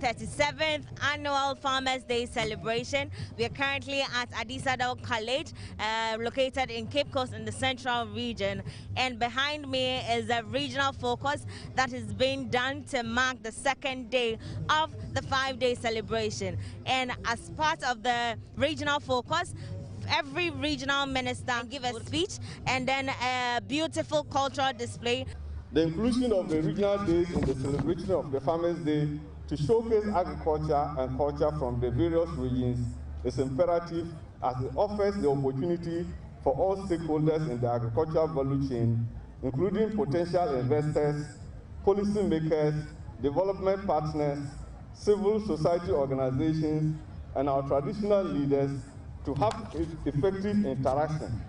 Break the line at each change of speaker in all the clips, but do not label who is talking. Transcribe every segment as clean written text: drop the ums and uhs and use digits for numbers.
37th Annual Farmers Day celebration. We are currently at Adisadel College, located in Cape Coast in the Central Region. And behind me is a regional focus that is being done to mark the second day of the 5-day celebration. And as part of the regional focus, every regional minister give a speech and then a beautiful cultural display.
The inclusion of the regional days in the celebration of the Farmers' Day to showcase agriculture and culture from the various regions is imperative, as it offers the opportunity for all stakeholders in the agricultural value chain, including potential investors, policymakers, development partners, civil society organizations, and our traditional leaders to have effective interaction.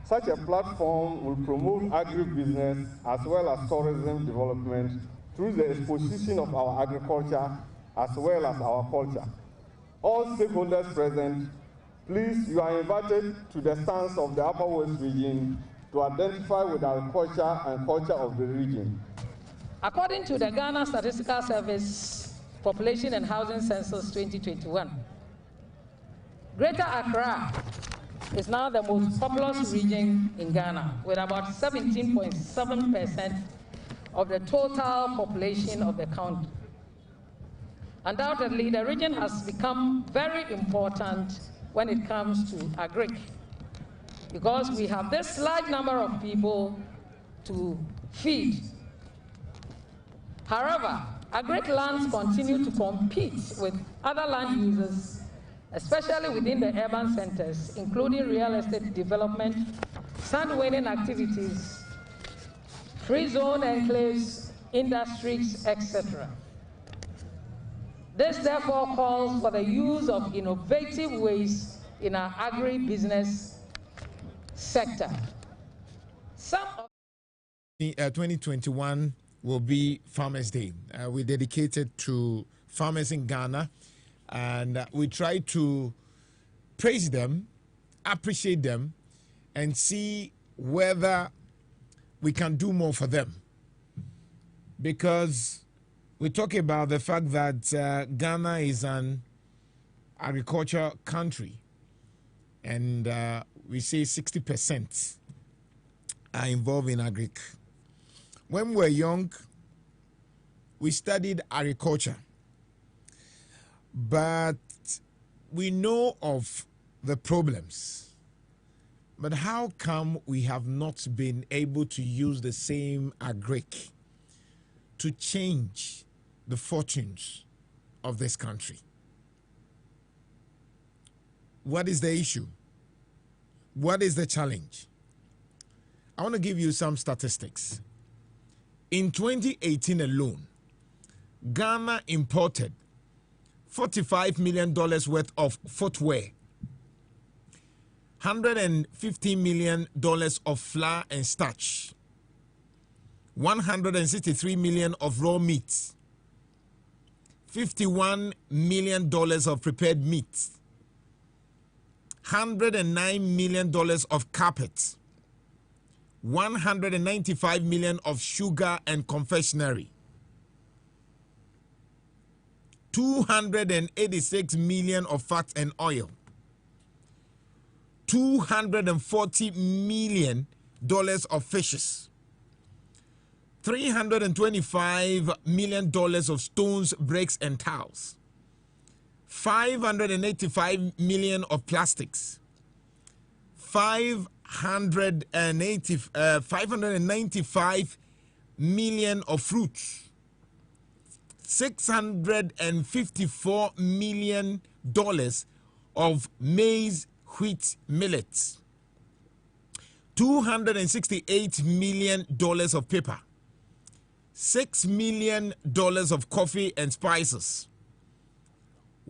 Such a platform will promote agribusiness as well as tourism development through the exposition of our agriculture as well as our culture. All stakeholders present, please, you are invited to the stands of the Upper West region to identify with agriculture and culture of the region.
According to the Ghana Statistical Service Population and Housing Census 2021, Greater Accra is now the most populous region in Ghana, with about 17.7% of the total population of the country. Undoubtedly, the region has become very important when it comes to Agric, because we have this large number of people to feed. However, Agric lands continue to compete with other land users, especially within the urban centers, including real estate development, sand winning activities, free zone enclaves, industries, etc. This therefore calls for the use of innovative ways in our agri-business sector.
2021 will be Farmers' Day. We dedicated to farmers in Ghana, and we try to praise them, appreciate them, and see whether we can do more for them. Because we talk about the fact that Ghana is an agriculture country, and we say 60% are involved in agric. When we were young, we studied agriculture, but we know of the problems. But how come we have not been able to use the same agric to change the fortunes of this country? What is the issue? What is the challenge? I want to give you some statistics. In 2018 alone, Ghana imported $45 million worth of footwear, $150 million of flour and starch, $163 million of raw meat, $51 million of prepared meat, $109 million of carpet, $195 million of sugar and confectionery, $286 million of fat and oil, $240 million of fishes, $325 million of stones, bricks, and tiles, $585 million of plastics, $595 million of fruits, $654 million of maize, wheat, millets, $268 million of paper, $6 million of coffee and spices,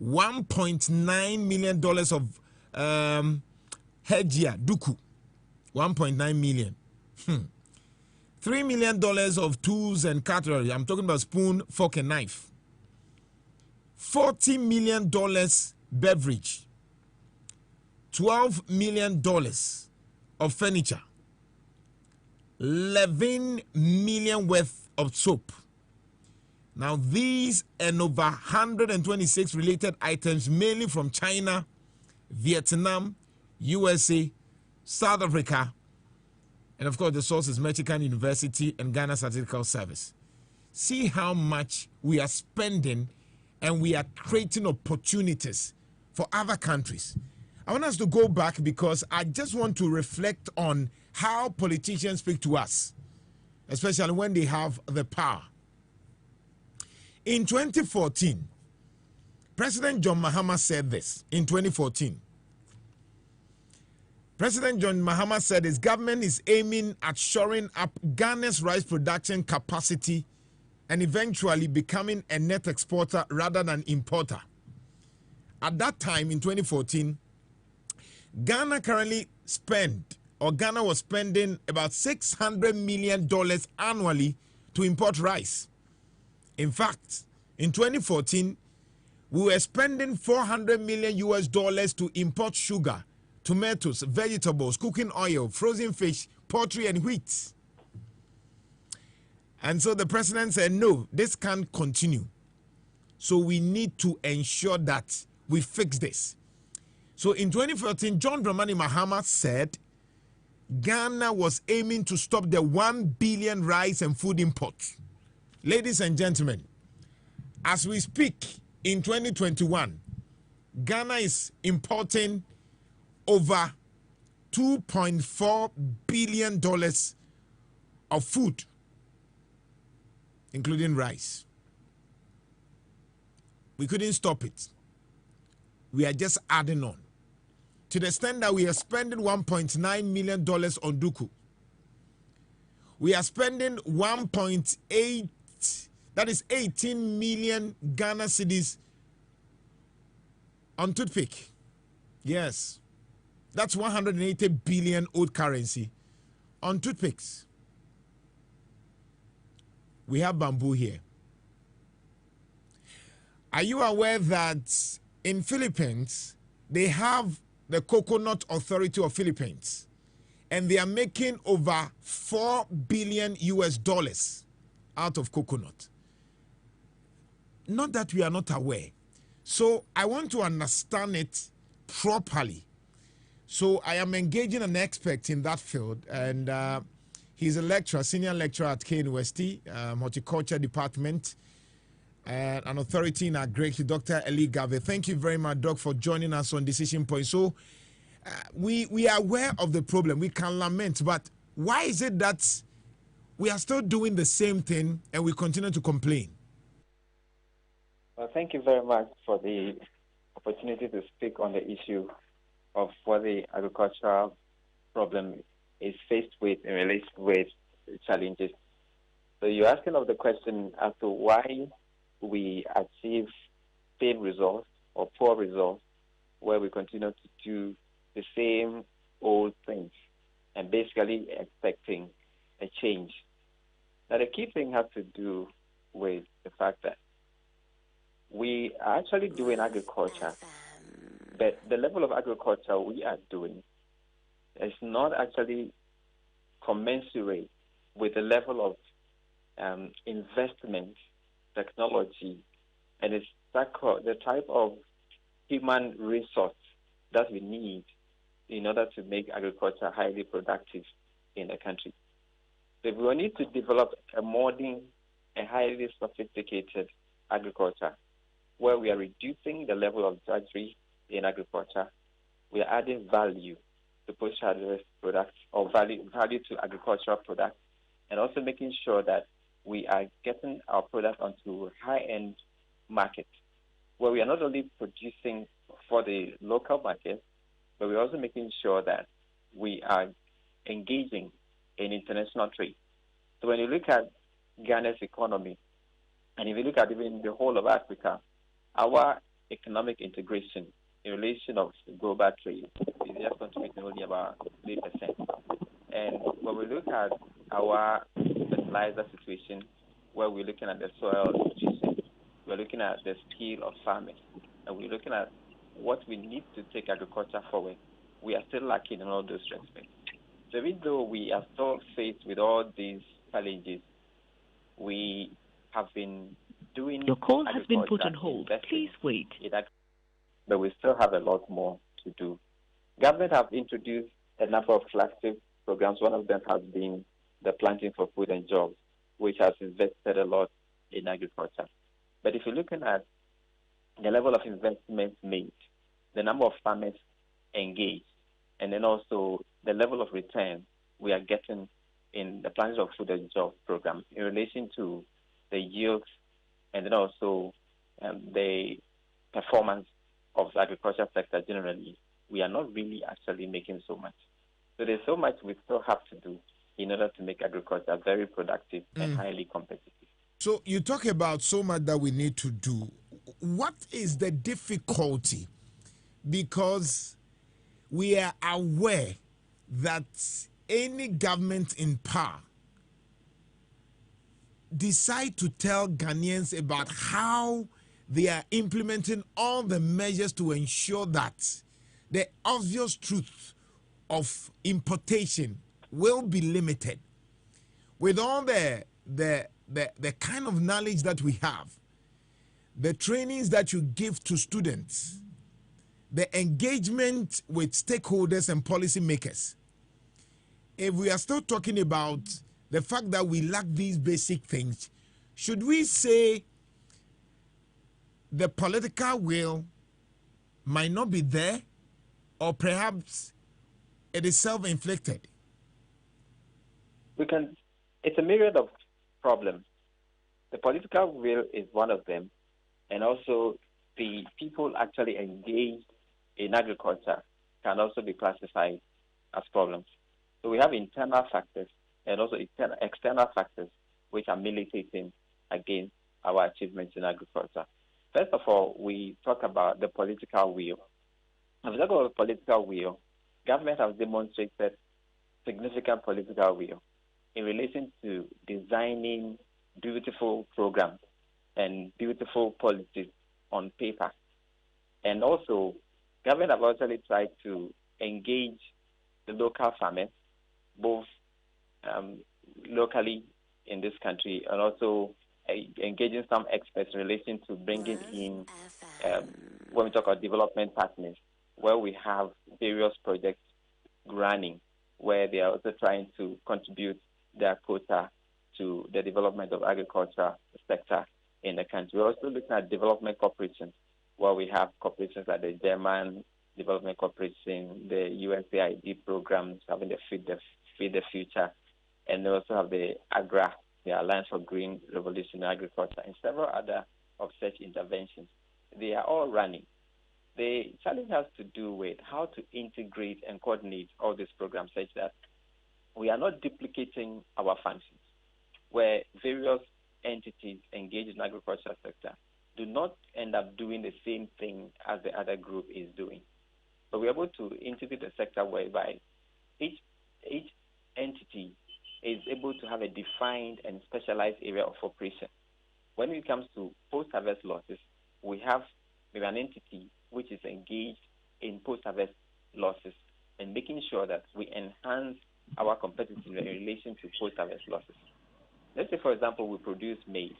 $1.9 million of Hejia Duku, 1.9 million. $3 million of tools and cutlery. I'm talking about spoon, fork, and knife. $40 million beverage. $12 million of furniture. $11 million worth of soap. Now, these and over 126 related items, mainly from China, Vietnam, USA, South Africa, and of course the source is Mexican University and Ghana Statistical Service. See how much we are spending, and we are creating opportunities for other countries. I want us to go back because I just want to reflect on how politicians speak to us, especially when they have the power. In 2014, President John Mahama said this. In 2014, President John Mahama said his government is aiming at shoring up Ghana's rice production capacity and eventually becoming a net exporter rather than importer. At that time, in 2014, Ghana was spending about $600 million annually to import rice. In fact, in 2014, we were spending $400 million to import sugar, tomatoes, vegetables, cooking oil, frozen fish, poultry, and wheat. And so the president said, no, this can't continue. So we need to ensure that we fix this. So in 2014, John Dramani Mahama said Ghana was aiming to stop the 1 billion rice and food imports. Ladies and gentlemen, as we speak in 2021, Ghana is importing over $2.4 billion of food, including rice. We couldn't stop it. We are just adding on, to the extent that we are spending $1.9 million on Duku. We are spending 1.8, that is 18 million Ghana cedis on toothpick. Yes, that's 180 billion old currency on toothpicks. We have bamboo here. Are you aware that in Philippines, they have the Coconut Authority of Philippines, and they are making over $4 billion out of coconut? Not that we are not aware. So I want to understand it properly. So I am engaging an expert in that field, and he's a lecturer, senior lecturer at KWADWO Horticulture Department, and an authority in Agric, Dr. Eli Gave. Thank you very much, Doc, for joining us on Decision Point. So we are aware of the problem. We can lament, but why is it that we are still doing the same thing and we continue to complain?
Well, thank you very much for the opportunity to speak on the issue of what the agricultural problem is faced with in relation with challenges. So you're asking of the question as to why we achieve same results or poor results where we continue to do the same old things and basically expecting a change. Now, the key thing has to do with the fact that we are actually doing agriculture, but the level of agriculture we are doing is not actually commensurate with the level of investment, technology, and it's the type of human resource that we need in order to make agriculture highly productive in the country. So we need to develop a modern and highly sophisticated agriculture where we are reducing the level of drudgery in agriculture. We are adding value to post-harvest products, or value to agricultural products, and also making sure that we are getting our products onto high-end markets, where we are not only producing for the local market, but we're also making sure that we are engaging in international trade. So when you look at Ghana's economy, and if you look at even the whole of Africa, our economic integration in relation of global trade is just contributing only about 3%. And when we look at our fertilizer situation, where we're looking at the soil nutrition, we're looking at the skill of farming, and we're looking at what we need to take agriculture forward, we are still lacking in all those respects. So even though we are still faced with all these challenges, we have been doing
Your call has been put on
agriculture,
hold.
investing
Please wait.
but we still have a lot more to do. Government have introduced a number of flagship programs. One of them has been the Planting for Food and Jobs, which has invested a lot in agriculture. But if you're looking at the level of investment made, the number of farmers engaged, and then also the level of return we are getting in the Planting for Food and Jobs program in relation to the yields and then also the performance of the agriculture sector generally, we are not really actually making so much. So there's so much we still have to do in order to make agriculture very productive and highly competitive.
So you talk about so much that we need to do. What is the difficulty? Because we are aware that any government in power decide to tell Ghanaians about how they are implementing all the measures to ensure that the obvious truth of importation will be limited. With all the kind of knowledge that we have, the trainings that you give to students, the engagement with stakeholders and policymakers, if we are still talking about the fact that we lack these basic things, should we say the political will might not be there, or perhaps it is self-inflicted?
It's a myriad of problems. The political will is one of them, and also the people actually engaged in agriculture can also be classified as problems. So we have internal factors and also external factors which are militating against our achievements in agriculture. First of all, we talk about the political will. When we talk about the political will, government has demonstrated significant political will in relation to designing beautiful programs and beautiful policies on paper. And also, government have actually tried to engage the local farmers, both locally in this country and also engaging some experts in relation to bringing in, when we talk about development partners, where we have various projects running, where they are also trying to contribute their quota to the development of agriculture sector in the country. We're also looking at development corporations, where we have corporations like the German Development Corporation, the USAID programs, having the Feed the Future, and they also have the Agric, the Alliance for Green Revolution in Agriculture, and several other of such interventions. They are all running. The challenge has to do with how to integrate and coordinate all these programs such that we are not duplicating our functions, where various entities engaged in the agriculture sector do not end up doing the same thing as the other group is doing. But we're able to integrate the sector whereby each entity is able to have a defined and specialized area of operation. When it comes to post-harvest losses, we have maybe an entity which is engaged in post-harvest losses and making sure that we enhance our competitiveness in relation to post-harvest losses. Let's say, for example, we produce maize.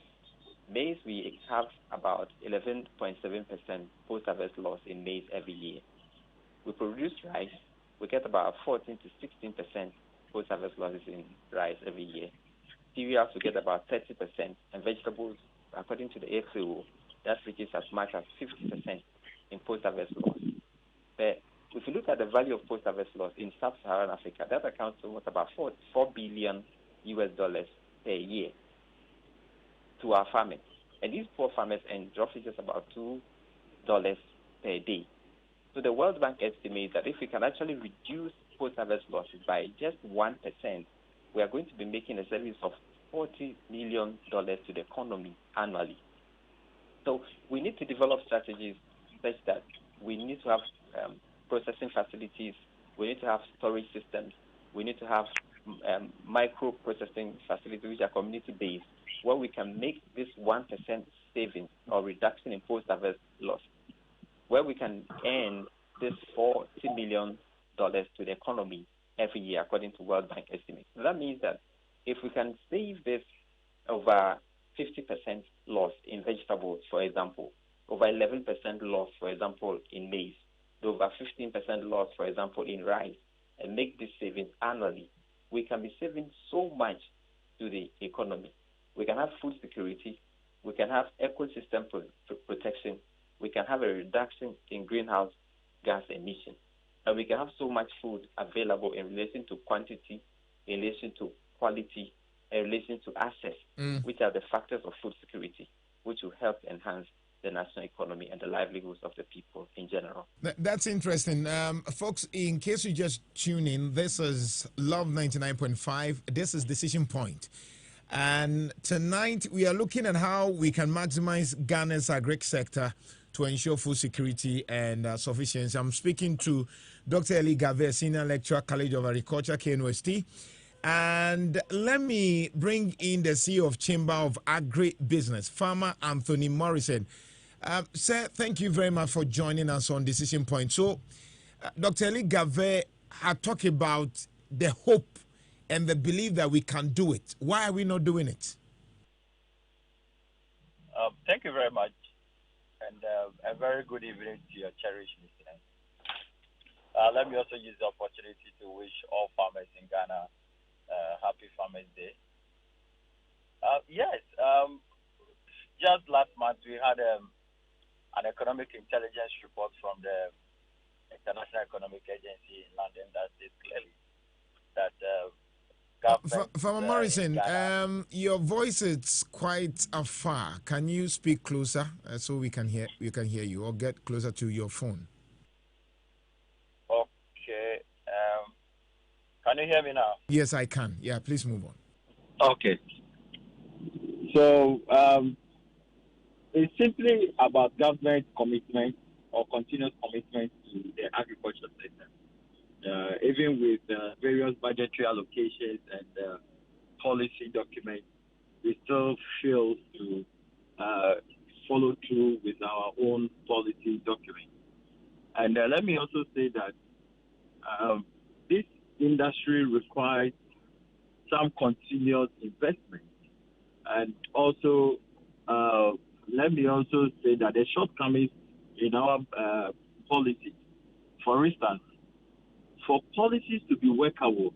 Maize, we have about 11.7% post-harvest loss in maize every year. We produce rice, we get about 14 to 16% post-harvest losses in rice every year. Cereals, we get about 30%, and vegetables, according to the FAO, that reaches as much as 50% in post-harvest loss. But if you look at the value of post-harvest loss in sub-Saharan Africa, that accounts to almost about $4 billion per year to our farmers. And these poor farmers end roughly just about $2 per day. So the World Bank estimates that if we can actually reduce post-harvest losses by just 1%, we are going to be making a savings of $40 million to the economy annually. So we need to develop strategies such that we need to have processing facilities, we need to have storage systems, we need to have micro-processing facilities which are community-based, where we can make this 1% savings or reduction in post-harvest loss, where we can earn this $40 million to the economy every year, according to World Bank estimates. So that means that if we can save this over 50% loss in vegetables, for example, over 11% loss, for example, in maize, over 15% loss, for example, in rice, and make these savings annually, we can be saving so much to the economy. We can have food security, we can have ecosystem protection, we can have a reduction in greenhouse gas emission, and we can have so much food available in relation to quantity, in relation to quality, in relation to access, which are the factors of food security, which will help enhance the national economy and the livelihoods of the people in general.
That's interesting. Folks, in case you just tune in, this is Love 99.5. This is Decision Point. And tonight we are looking at how we can maximize Ghana's agric sector to ensure food security and sufficiency. I'm speaking to Dr. Eli Gave, Senior Lecturer, College of Agriculture, KWADWO. And let me bring in the CEO of Chamber of Agribusiness, Farmer Anthony Morrison. Sir, thank you very much for joining us on Decision Point. So, Dr. Eli Gave had talked about the hope and the belief that we can do it. Why are we not doing it?
Thank you very much, and a very good evening to your cherished listeners. Let me also use the opportunity to wish all farmers in Ghana happy Farmers Day. Yes, just last month we had an economic intelligence report from the International Economic Agency in London that says clearly that
Farmer Morrison, your voice is quite afar. Can you speak closer so we can hear you, or get closer to your phone?
Okay. Can you hear me now?
Yes, I can. Yeah, please move on.
Okay. So it's simply about government commitment or continuous commitment to the agriculture sector. Even with various budgetary allocations and policy documents, we still fail to follow through with our own policy documents. And let me also say that this industry requires some continuous investment. And also, let me also say that the shortcomings in our policy, for instance, for policies to be workable,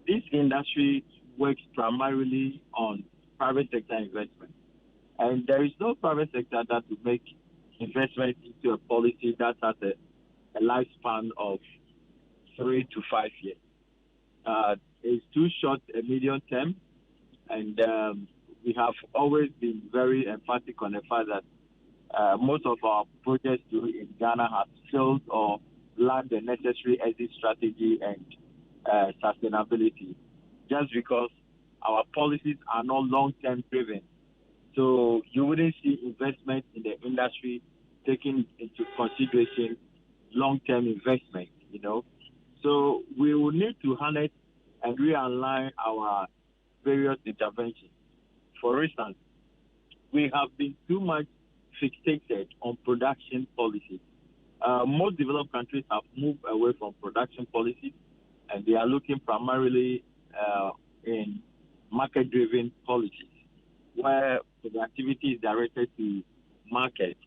this industry works primarily on private sector investment. And there is no private sector that will make investment into a policy that has a lifespan of 3 to 5 years. It's too short a medium term, and we have always been very emphatic on the fact that most of our projects in Ghana have failed or lack the necessary exit strategy and sustainability, just because our policies are not long-term driven. So you wouldn't see investment in the industry taking into consideration long-term investment, So we will need to harness and realign our various interventions. For instance, we have been too much fixated on production policies. Most developed countries have moved away from production policies, and they are looking primarily in market-driven policies, where productivity is directed to market.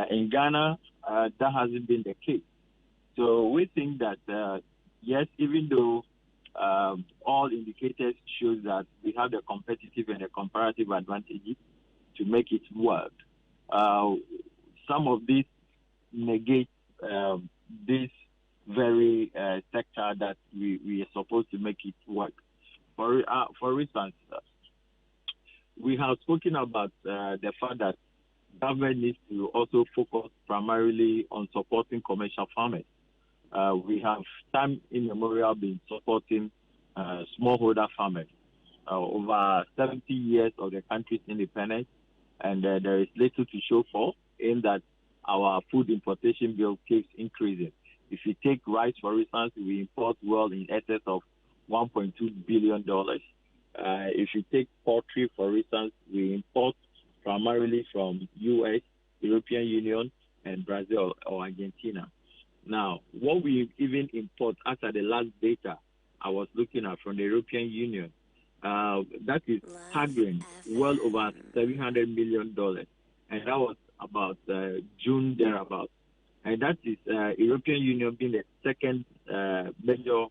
In Ghana, that hasn't been the case. So we think that, yes, even though all indicators show that we have the competitive and the comparative advantages to make it work, some of these negate this very sector that we are supposed to make it work. For instance, we have spoken about the fact that government needs to also focus primarily on supporting commercial farmers. We have time immemorial been supporting smallholder farmers. Over 70 years of the country's independence, and there is little to show for in that our food importation bill keeps increasing. If you take rice, for instance, we import well in excess of $1.2 billion. If you take poultry, for instance, we import primarily from U.S., European Union, and Brazil or Argentina. Now, what we even import, as at the last data I was looking at from the European Union, that is staggering, well over $700 million. And that was about June thereabout. And that is European Union being the second major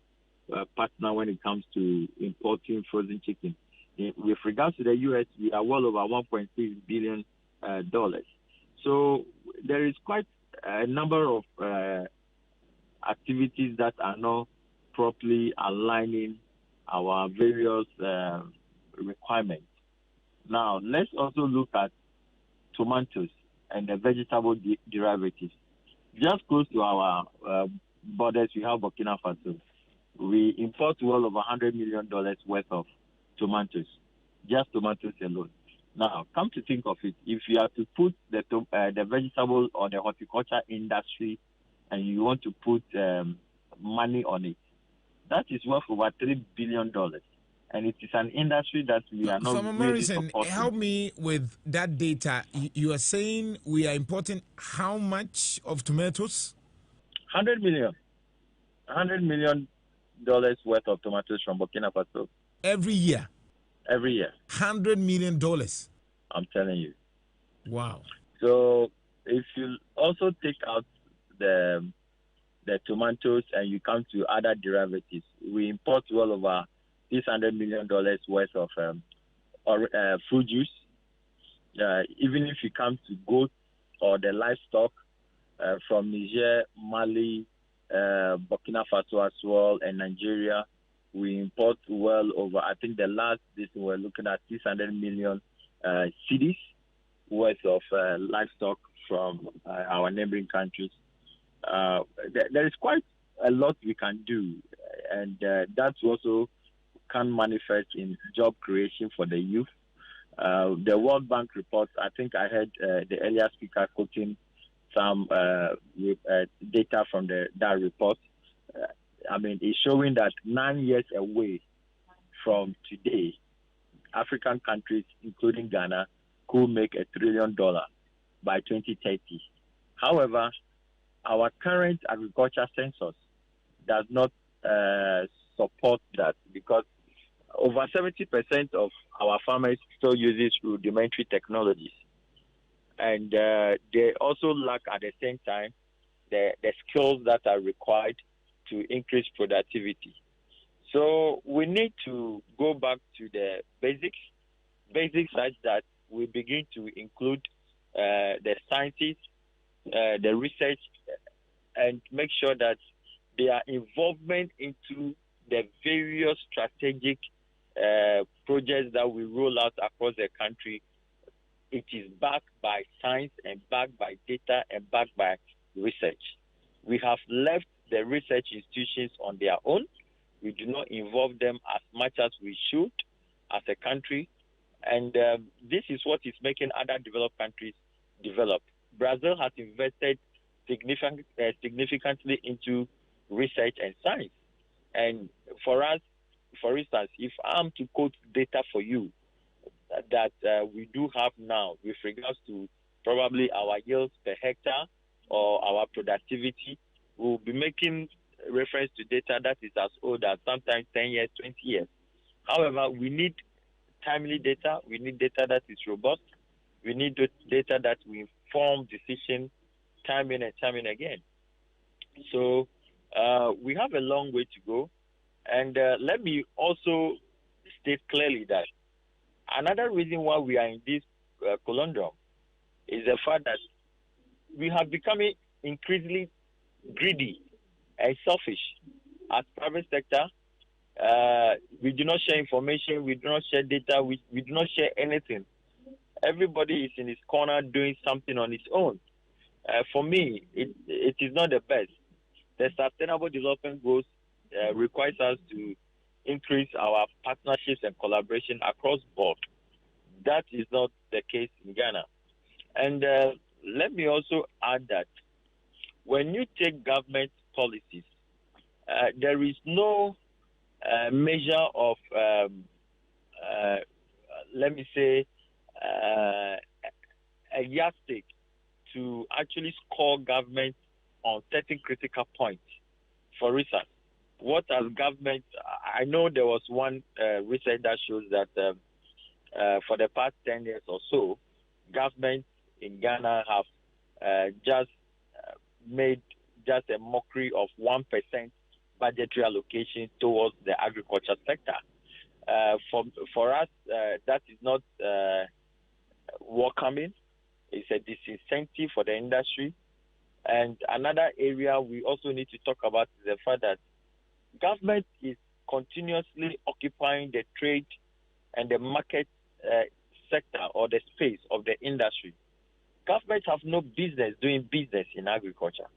partner when it comes to importing frozen chicken. With regards to the U.S., we are well over $1.6 billion. So there is quite a number of activities that are not properly aligning our various requirements. Now, let's also look at tomatoes and the vegetable derivatives. Just close to our borders, we have Burkina Faso. We import well over $100 million worth of tomatoes, just tomatoes alone. Now, come to think of it, if you have to put the vegetable or the horticulture industry and you want to put money on it, that is worth over $3 billion. And it is an industry that we are not
Farmer
really
Morrison,
supporting.
help me with that data. You are saying we are importing how much of tomatoes?
$100 million worth of tomatoes from Burkina Faso.
Every year?
Every year.
$100 million?
I'm telling you.
Wow.
So if you also take out the tomatoes and you come to other derivatives, we import well over $600 million worth of fruit juice. Even if you come to goat or the livestock from Niger, Mali, Burkina Faso as well, and Nigeria, we import well over, I think the last this we're looking at 600 million cedis worth of livestock from our neighboring countries. There is quite a lot we can do, and that also can manifest in job creation for the youth. The World Bank report, I think I heard the earlier speaker quoting some data from that report. I mean, it's showing that 9 years away from today, African countries, including Ghana, could make $1 trillion by 2030. However, our current agriculture census does not support that, because over 70% of our farmers still use rudimentary technologies. And they also lack at the same time the skills that are required to increase productivity. So we need to go back to the basics such that we begin to include the scientists, the research, and make sure that their involvement into the various strategic projects that we roll out across the country, it is backed by science and backed by data and backed by research. We have left the research institutions on their own. We do not involve them as much as we should as a country. And this is what is making other developed countries develop. Brazil has invested significantly into research and science. And for us, for instance, if I'm to quote data for you that we do have now with regards to probably our yields per hectare or our productivity, we'll be making reference to data that is as old as sometimes 10 years, 20 years. However, we need timely data. We need data that is robust. We need data that will inform decision time in and time and again. So we have a long way to go. And let me also state clearly that another reason why we are in this conundrum is the fact that we have become increasingly greedy and selfish as private sector. We do not share information, we do not share data, we do not share anything. Everybody is in his corner doing something on his own. For me, it is not the best. The Sustainable Development Goals requires us to increase our partnerships and collaboration across board. That is not the case in Ghana. And let me also add that when you take government policies, there is no measure of, let me say, a yardstick to actually score government on certain critical points. For instance, what has government I know there was one research that shows that for the past 10 years or so, governments in Ghana have just made just a mockery of 1% budgetary allocation towards the agriculture sector. For us, that is not welcoming. It's a disincentive for the industry. And another area we also need to talk about is the fact that government is continuously occupying the trade and the market sector or the space of the industry. Government have no business doing business in agriculture.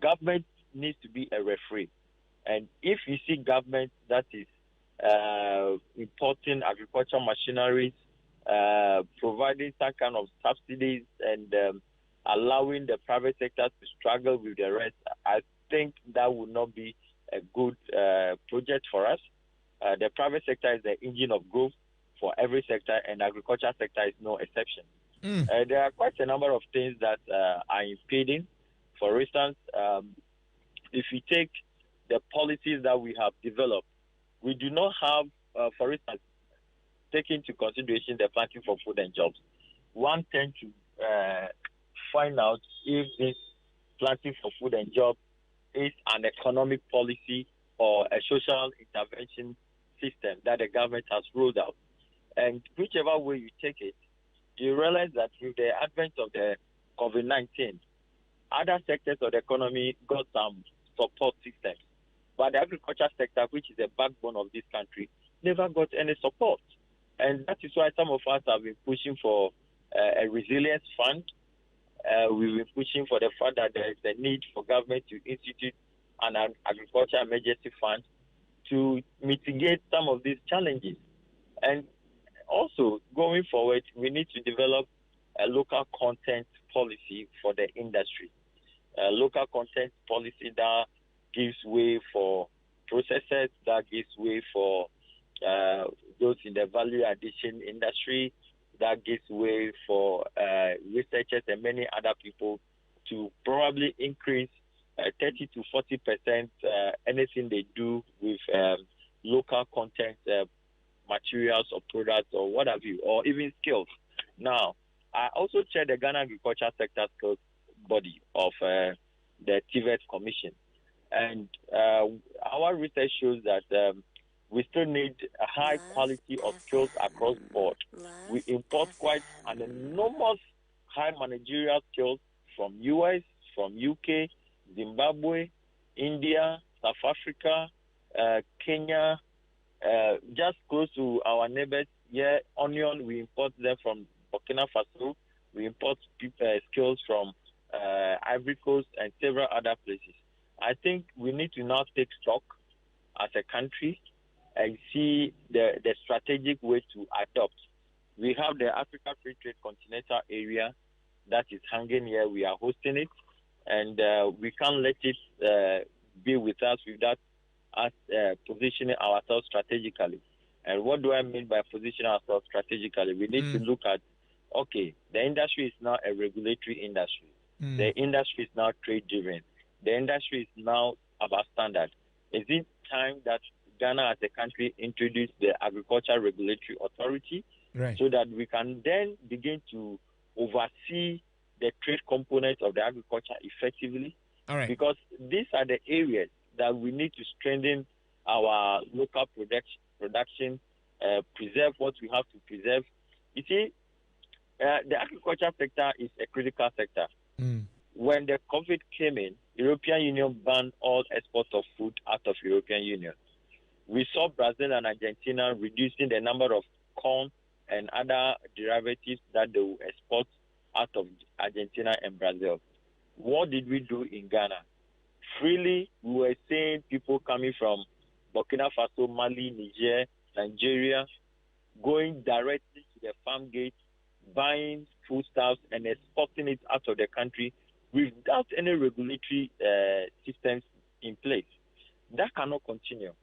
Government needs to be a referee. And if you see government that is importing agricultural machineries, providing some kind of subsidies and allowing the private sector to struggle with the rest, I think that would not be a good project for us. The private sector is the engine of growth for every sector, and agriculture sector is no exception. There are quite a number of things that are impeding. For instance, if you take the policies that we have developed, we do not have, for instance, take into consideration the planting for food and jobs. One tends to find out if this planting for food and jobs is an economic policy or a social intervention system that the government has rolled out. And whichever way you take it, you realize that with the advent of the COVID-19, other sectors of the economy got some support systems. But the agriculture sector, which is the backbone of this country, never got any support. And that is why some of us have been pushing for a resilience fund. We've been pushing for the fact that there is a need for government to institute an agriculture emergency fund to mitigate some of these challenges. And also, going forward, we need to develop a local content policy for the industry. A local content policy that gives way for processors, that gives way for those in the value addition industry, that gives way for researchers and many other people to probably increase 30 to 40% anything they do with local content materials or products or what have you, or even skills. Now, I also chair the Ghana Agriculture Sector Skills Body of the TVET Commission. And our research shows that we still need a high quality of skills across the board. We import quite an enormous high managerial skills from US, from UK, Zimbabwe, India, South Africa, Kenya, just close to our neighbors. Yeah, onion, we import them from Burkina Faso. We import skills from Ivory Coast and several other places. I think we need to now take stock as a country and see the strategic way to adopt. We have the Africa Free Trade Continental Area that is hanging here. We are hosting it, and we can't let it be with us without us positioning ourselves strategically. And what do I mean by positioning ourselves strategically? We need to look at, okay, the industry is now a regulatory industry. The industry is now trade-driven. The industry is now about standard. Is it time that Ghana as a country introduce the Agriculture Regulatory Authority so that we can then begin to oversee the trade components of the agriculture effectively? Because these are the areas that we need to strengthen our local production, preserve what we have to preserve. You see, the agriculture sector is a critical sector. When the COVID came in, European Union banned all exports of food out of European Union. We saw Brazil and Argentina reducing the number of corn and other derivatives that they will export out of Argentina and Brazil. What did we do in Ghana? Freely, we were seeing people coming from Burkina Faso, Mali, Niger, Nigeria, going directly to the farm gate, buying foodstuffs and exporting it out of the country without any regulatory systems in place. That cannot continue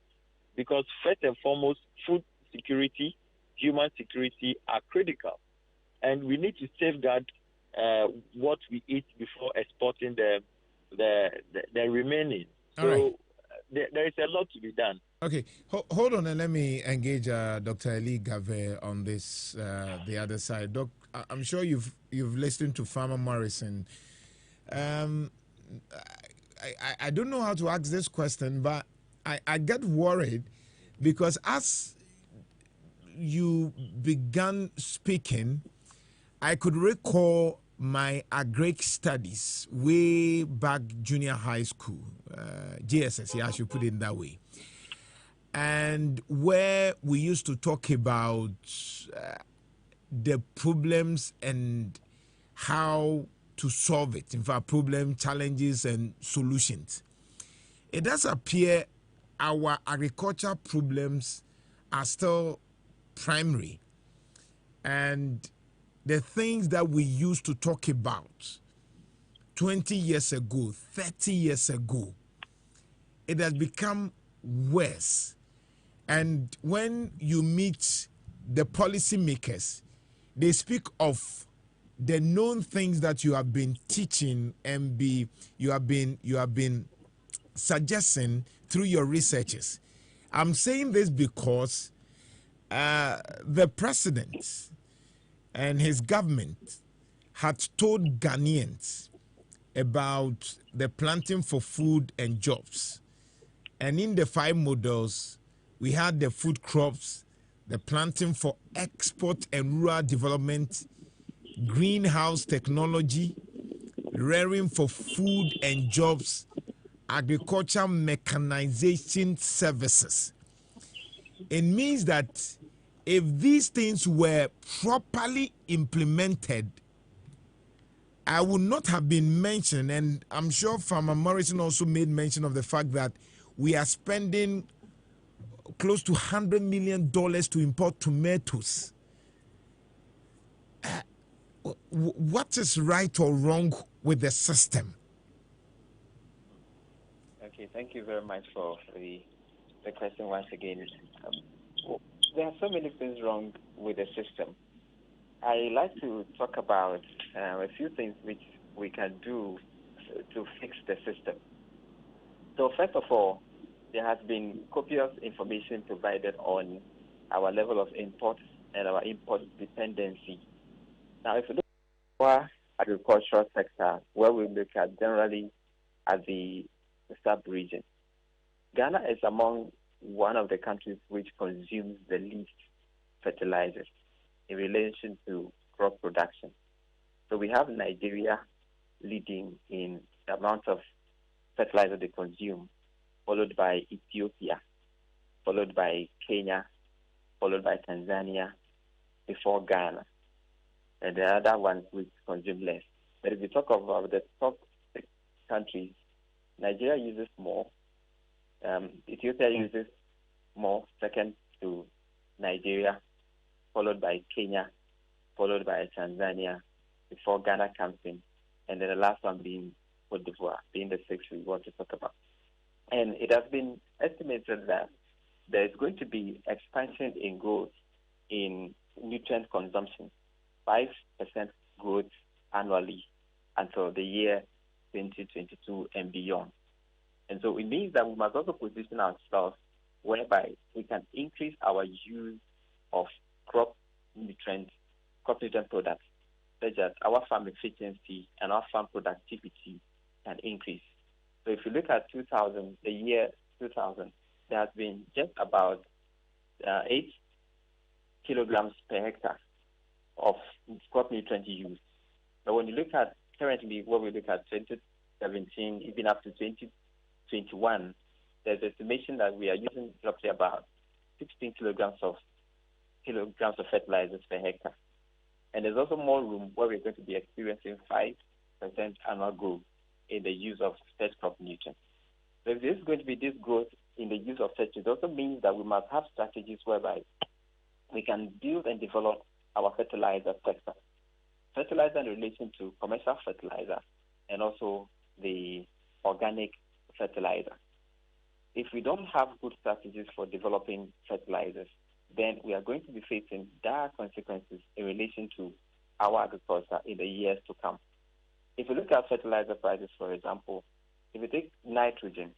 because first and foremost, food security, human security are critical. And we need to safeguard what we eat before exporting the remaining. So there is a lot to be done.
Okay, hold on and let me engage Dr. Eli Gave on this, the other side. Doc, I'm sure you've listened to Farmer Morrison. I don't know how to ask this question, but I get worried because as you began speaking, I could recall my Agric studies way back junior high school, JSS, yeah, I should put it that way. And where we used to talk about the problems and how to solve it. In fact, problem, challenges, and solutions. It does appear our agriculture problems are still primary. And the things that we used to talk about 20 years ago, 30 years ago, it has become worse. And when you meet the policymakers, they speak of the known things that you have been teaching and you have been suggesting through your researches. I'm saying this because the president and his government had told Ghanaians about the planting for food and jobs. And in the 5 models, we had the food crops, the planting for export and rural development, greenhouse technology, rearing for food and jobs, agriculture mechanization services. It means that if these things were properly implemented, I would not have been mentioned, and I'm sure Farmer Morrison also made mention of the fact that we are spending close to $100 million to import tomatoes. What is right or wrong with the system?
Okay, thank you very much for the question once again. There are so many things wrong with the system. I like to talk about a few things which we can do to fix the system. So first of all, there has been copious information provided on our level of imports and our import dependency. Now, if you look at our agricultural sector, where we look at generally at the sub-region, Ghana is among one of the countries which consumes the least fertilizers in relation to crop production. So we have Nigeria leading in the amount of fertilizer they consume, followed by Ethiopia, followed by Kenya, followed by Tanzania, before Ghana, and the other ones which consume less. But if you talk about the top 6 countries, Nigeria uses more, Ethiopia uses more, second to Nigeria, followed by Kenya, followed by Tanzania, before Ghana comes in, and then the last one being Cote d'Ivoire, being the 6th we want to talk about. And it has been estimated that there is going to be expansion in growth in nutrient consumption, 5% growth annually until the year 2022 and beyond. And so it means that we must also position ourselves whereby we can increase our use of crop nutrient products, such as our farm efficiency and our farm productivity can increase. So if you look at the year 2000, there has been just about 8 kilograms per hectare of crop nutrient use. But when you look at currently what we look at 2017, even up to 2021, there's estimation that we are using roughly about 16 kilograms of fertilizers per hectare. And there's also more room where we're going to be experiencing 5% annual growth in the use of such crop nutrients. So if there's going to be this growth in the use of such, it also means that we must have strategies whereby we can build and develop our fertilizer sector. Fertilizer in relation to commercial fertilizer and also the organic fertilizer. If we don't have good strategies for developing fertilizers, then we are going to be facing dire consequences in relation to our agriculture in the years to come. If you look at fertilizer prices, for example, if you take nitrogen,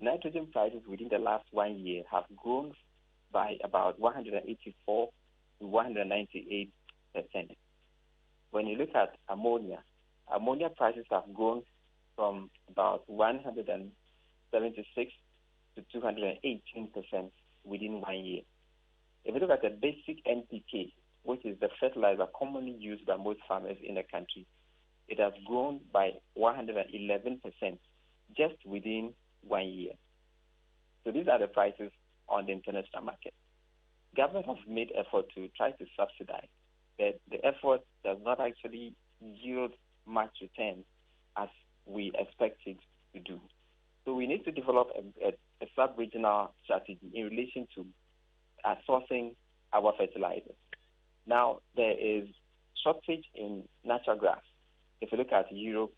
nitrogen prices within the last 1 year have grown by about 184 to 198%. When you look at ammonia prices have grown from about 176 to 218% within 1 year. If you look at the basic NPK, which is the fertilizer commonly used by most farmers in the country, it has grown by 111% just within 1 year. So these are the prices on the international market. Government has made effort to try to subsidize, but the effort does not actually yield much return as we expect it to do. So we need to develop a sub-regional strategy in relation to sourcing our fertilizers. Now, there is shortage in natural gas. If you look at Europe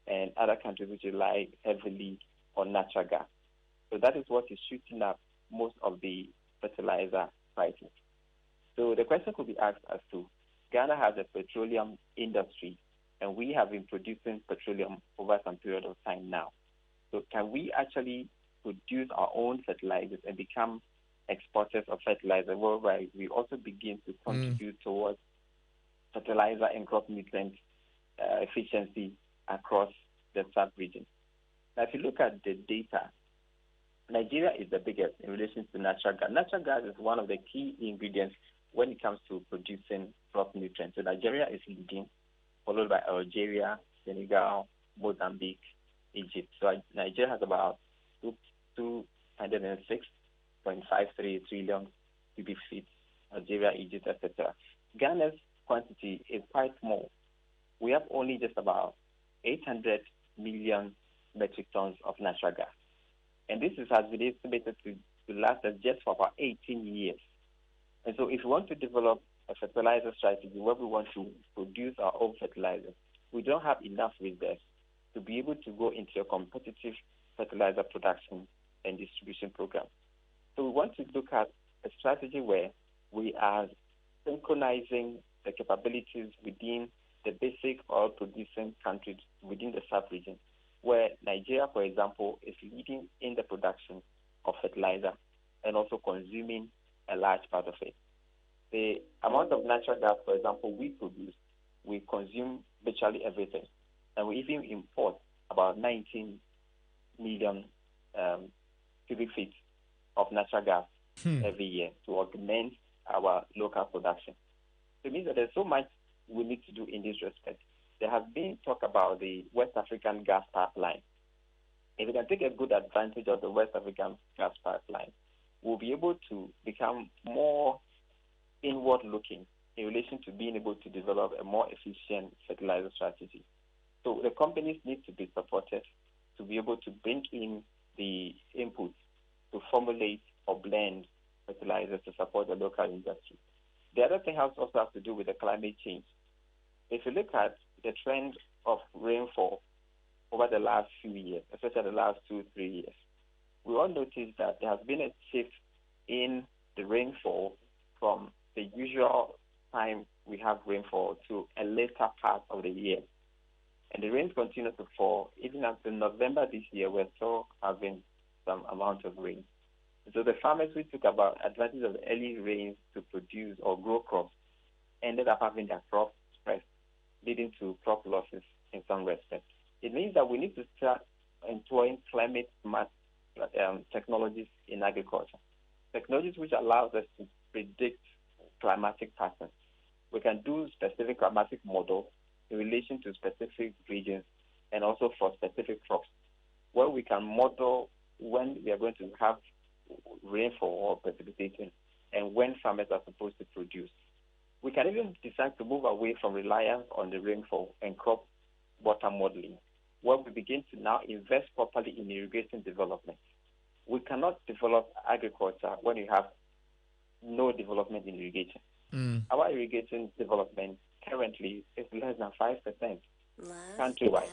and other countries which rely heavily on natural gas. So that is what is shooting up most of the fertilizer prices. So the question could be asked as to, Ghana has a petroleum industry, and we have been producing petroleum over some period of time now. So can we actually produce our own fertilizers and become exporters of fertilizer, whereby we also begin to contribute towards fertilizer and crop nutrient efficiency across the sub-region? Now, if you look at the data, Nigeria is the biggest in relation to natural gas. Natural gas is one of the key ingredients when it comes to producing crop nutrients. So Nigeria is leading, followed by Algeria, Senegal, Mozambique, Egypt. So Nigeria has about 206.53 trillion cubic feet. Algeria, Egypt, etc. Ghana's quantity is quite small. We have only just about 800 million metric tons of natural gas. And this has been estimated to last us just for about 18 years. And so if we want to develop a fertilizer strategy where we want to produce our own fertilizer, we don't have enough reserves to be able to go into a competitive fertilizer production and distribution program. So we want to look at a strategy where we are synchronizing the capabilities within the basic oil producing countries within the sub-region, where Nigeria, for example, is leading in the production of fertilizer and also consuming a large part of it. The amount of natural gas, for example, we produce, we consume virtually everything. And we even import about 19 million cubic feet of natural gas every year to augment our local production. So it means that there's so much we need to do in this respect. There has been talk about the West African gas pipeline. If we can take a good advantage of the West African gas pipeline, we'll be able to become more inward-looking in relation to being able to develop a more efficient fertilizer strategy. So the companies need to be supported to be able to bring in the inputs to formulate or blend fertilizers to support the local industry. The other thing also has to do with the climate change. If you look at the trend of rainfall over the last few years, especially the last 2-3 years, we all noticed that there has been a shift in the rainfall from the usual time we have rainfall to a later part of the year. And the rains continue to fall. Even until November this year, we're still having some amount of rain. So the farmers who took about advantage of the early rains to produce or grow crops ended up having their crops stressed, leading to crop losses in some respects. It means that we need to start employing climate-smart technologies in agriculture, technologies which allows us to predict climatic patterns. We can do specific climatic models in relation to specific regions and also for specific crops, where we can model when we are going to have rainfall or precipitation and when farmers are supposed to produce. We can even decide to move away from reliance on the rainfall and crop water modeling, where we begin to now invest properly in irrigation development. We cannot develop agriculture when you have no development in irrigation. Our irrigation development currently is less than 5% countrywide.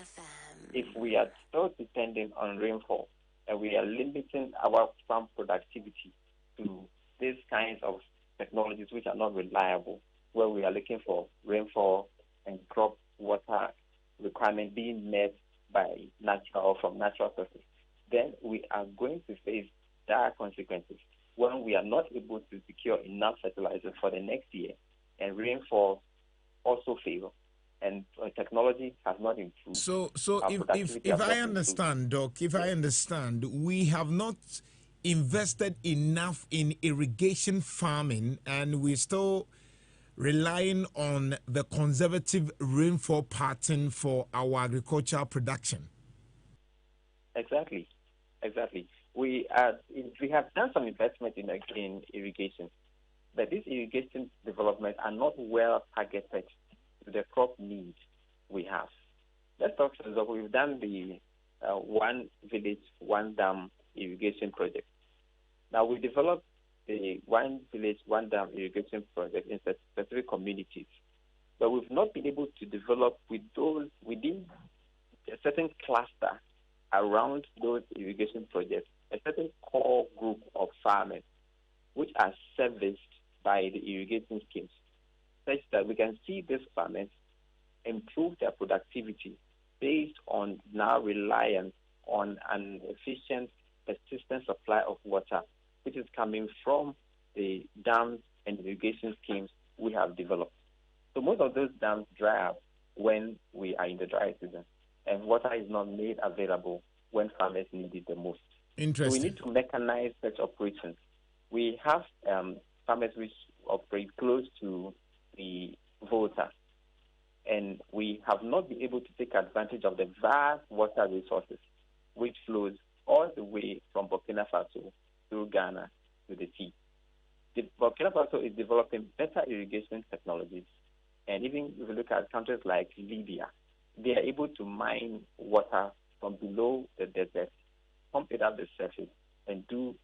If we are still depending on rainfall and we are limiting our farm productivity to these kinds of technologies which are not reliable, where we are looking for rainfall and crop water requirement being met by natural or from natural sources, then we are going to face dire consequences when we are not able to secure enough fertilizer for the next year, and rainfall also fail, and technology has not improved.
So if I understand, Doc, if I understand, we have not invested enough in irrigation farming, and we're still relying on the conservative rainfall pattern for our agricultural production.
Exactly. We have done some investment in irrigation, but these irrigation developments are not well targeted to the crop needs we have. Let's talk, for example, we've done the One Village, One Dam irrigation project. Now, we developed the One Village, One Dam irrigation project in specific communities, but we've not been able to develop within a certain cluster around those irrigation projects, a certain core group of farmers which are serviced by the irrigation schemes, such that we can see these farmers improve their productivity based on now reliance on an efficient, persistent supply of water, which is coming from the dams and irrigation schemes we have developed. So most of those dams dry up when we are in the dry season, and water is not made available when farmers need it the most.
Interesting.
So we need to mechanize such operations. We have farmers which operate close to the volta, and we have not been able to take advantage of the vast water resources which flows all the way from Burkina Faso through Ghana to the sea. Burkina Faso is developing better irrigation technologies, and even if you look at countries like Libya, they are able to mine water from below the desert, pump it up the surface, and do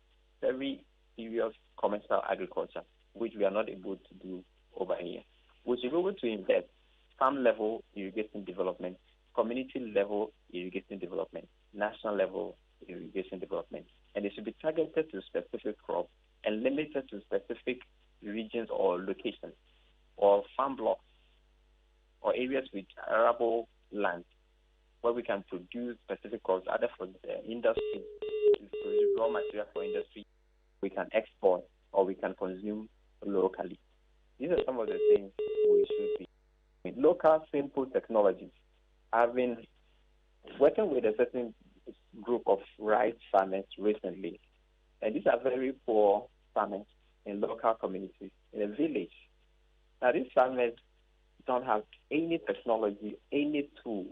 very serious commercial agriculture, which we are not able to do over here. We should be able to invest farm-level irrigation development, community-level irrigation development, national-level irrigation development, and they should be targeted to specific crops and limited to specific regions or locations or farm blocks or areas with arable land where we can produce specific crops, either for the industry, to produce raw material for industry, we can export, or we can consume locally. These are some of the things we should be doing. Local, simple technologies. I've been working with a certain group of rice farmers recently, and these are very poor farmers in local communities, in a village. Now, these farmers don't have any technology, any tool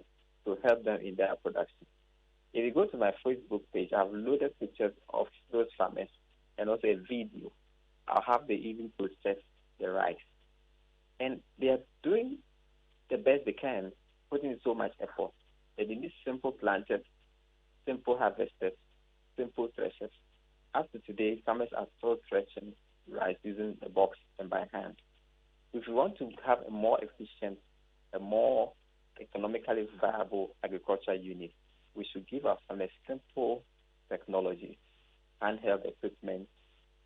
to help them in their production. If you go to my Facebook page, I've loaded pictures of those farmers and also a video. I'll have they even process the rice. And they are doing the best they can, putting in so much effort. They need simple planted, simple harvested, simple threshers. Up to today, farmers are still threshing rice using a box and by hand. If we want to have a more efficient, a more economically viable agriculture unit, we should give our farmers simple technology, handheld equipment,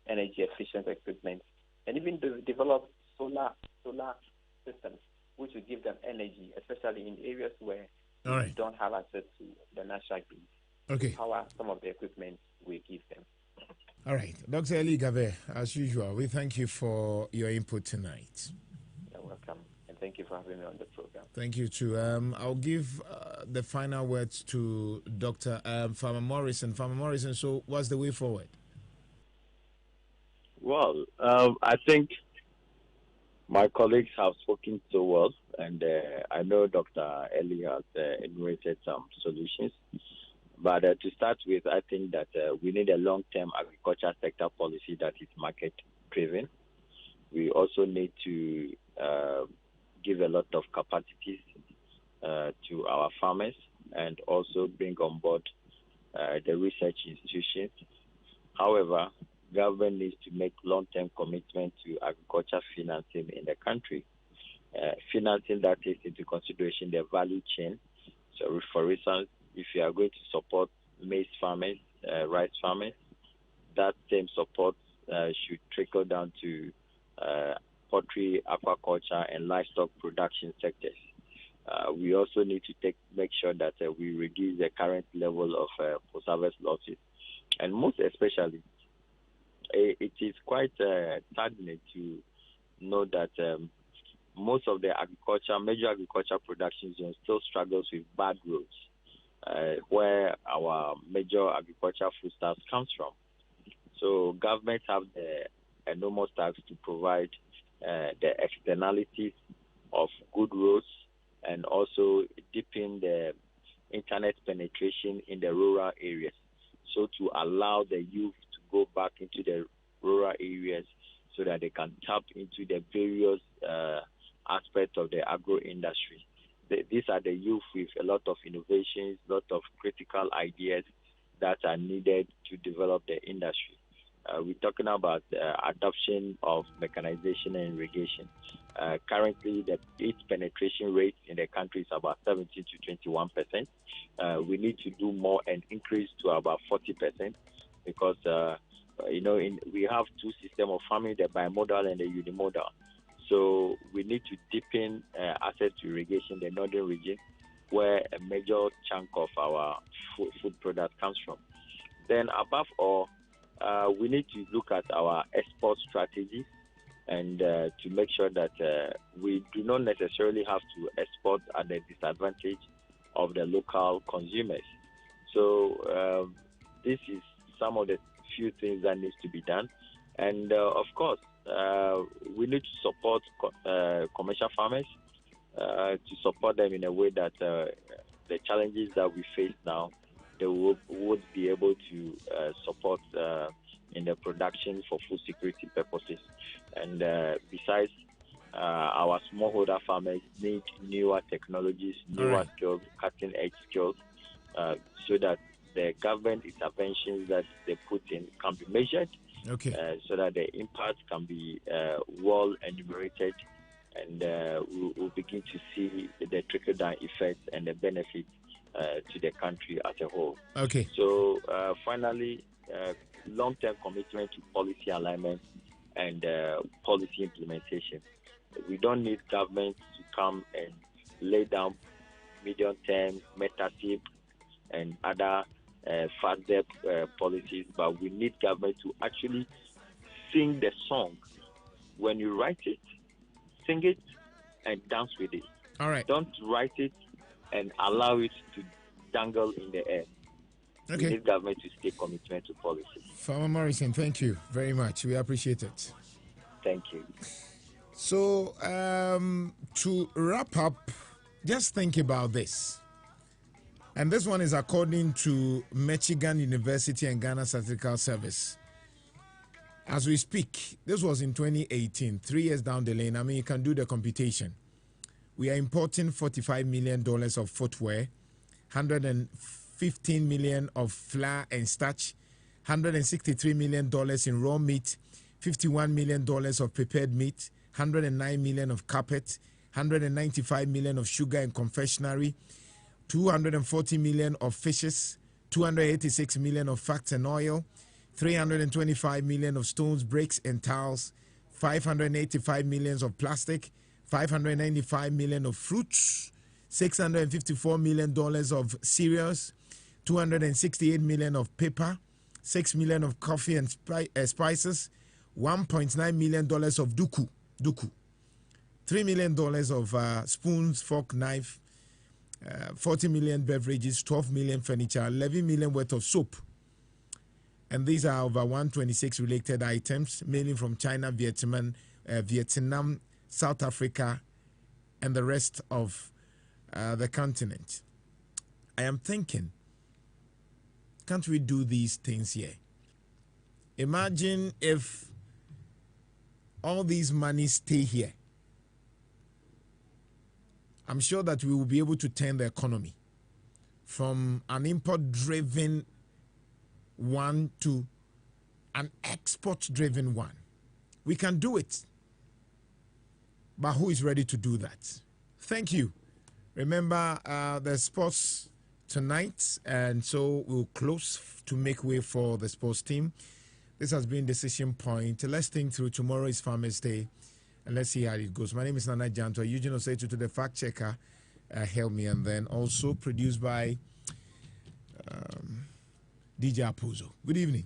energy-efficient equipment, and even develop solar systems, which will give them energy, especially in areas where we don't have access to the natural grid.
Okay.
Power some of the equipment we give them.
All right. Dr. Eli Gabe, as usual, we thank you for your input tonight.
You're welcome. And thank you for having me on the program.
Thank you, too. I'll give the final words to Dr. Farmer Morrison. Farmer Morrison, so what's the way forward?
Well, I think my colleagues have spoken so well, and I know Dr. Eli has enumerated some solutions. But to start with, I think that we need a long-term agriculture sector policy that is market-driven. We also need to give a lot of capacities to our farmers and also bring on board the research institutions. However, government needs to make long-term commitment to agriculture financing in the country, financing that takes into consideration the value chain. So, for instance, if you are going to support maize farmers, rice farmers, that same support should trickle down to poultry, aquaculture, and livestock production sectors. we also need to make sure that we reduce the current level of post-harvest losses. And most especially, it is quite saddening to know that most of the major agriculture production zones still struggles with bad roads, where our major agricultural foodstuffs comes from. So governments have the enormous task to provide the externalities of good roads and also deepen the internet penetration in the rural areas. So to allow the youth to go back into the rural areas so that they can tap into the various aspects of the agro industry. These are the youth with a lot of innovations, a lot of critical ideas that are needed to develop the industry. We're talking about adoption of mechanization and irrigation. Currently, its penetration rate in the country is about 17 to 21%. We need to do more and increase to about 40% because, we have two systems of farming, the bimodal and the unimodal. So we need to deepen access to irrigation in the northern region, where a major chunk of our food product comes from. Then above all, we need to look at our export strategy and to make sure that we do not necessarily have to export at the disadvantage of the local consumers. So this is some of the few things that needs to be done. And of course, we need to support commercial farmers, to support them in a way that the challenges that we face now, they would be able to support in the production for food security purposes. And besides, our smallholder farmers need newer technologies, newer skills, cutting-edge skills, so that the government interventions that they put in can be measured, so that the impact can be well enumerated, and we'll begin to see the trickle-down effects and the benefits to the country as a whole.
Okay.
So finally, long-term commitment to policy alignment and policy implementation. We don't need government to come and lay down medium-term, meta-tip, and other fast-step policies, but we need government to actually sing the song. When you write it, sing it and dance with it.
All right.
Don't write it and allow it to dangle in the air.
Okay.
We need government to stay committed to policy.
Farmer Morrison, thank you very much. We appreciate it.
Thank you.
So, to wrap up, just think about this. And this one is according to Michigan University and Ghana Statistical Service. As we speak, this was in 2018, 3 years down the lane. I mean, you can do the computation. We are importing $45 million of footwear, $115 million of flour and starch, $163 million in raw meat, $51 million of prepared meat, $109 million of carpet, $195 million of sugar and confectionery, $240 million of fishes, $286 million of fats and oil, $325 million of stones, bricks, and tiles, $585 million of plastic, $595 million of fruits, $654 million of cereals, $268 million of paper, $6 million of coffee and spices, $1.9 million of duku, $3 million of spoons, fork, knife, 40 million beverages, 12 million furniture, 11 million worth of soap. And these are over 126 related items, mainly from China, Vietnam, South Africa, and the rest of the continent. I am thinking, can't we do these things here? Imagine if all these money stay here. I'm sure that we will be able to turn the economy from an import-driven one to an export-driven one. We can do it. But who is ready to do that? Thank you. Remember, the sports tonight, and so we'll close to make way for the sports team. This has been Decision Point. Let's think through. Tomorrow is Farmers Day, and let's see how it goes. My name is Nana Jantuah. Eugene Osetu to the fact checker. help me, and then also produced by DJ Apuzo. Good evening.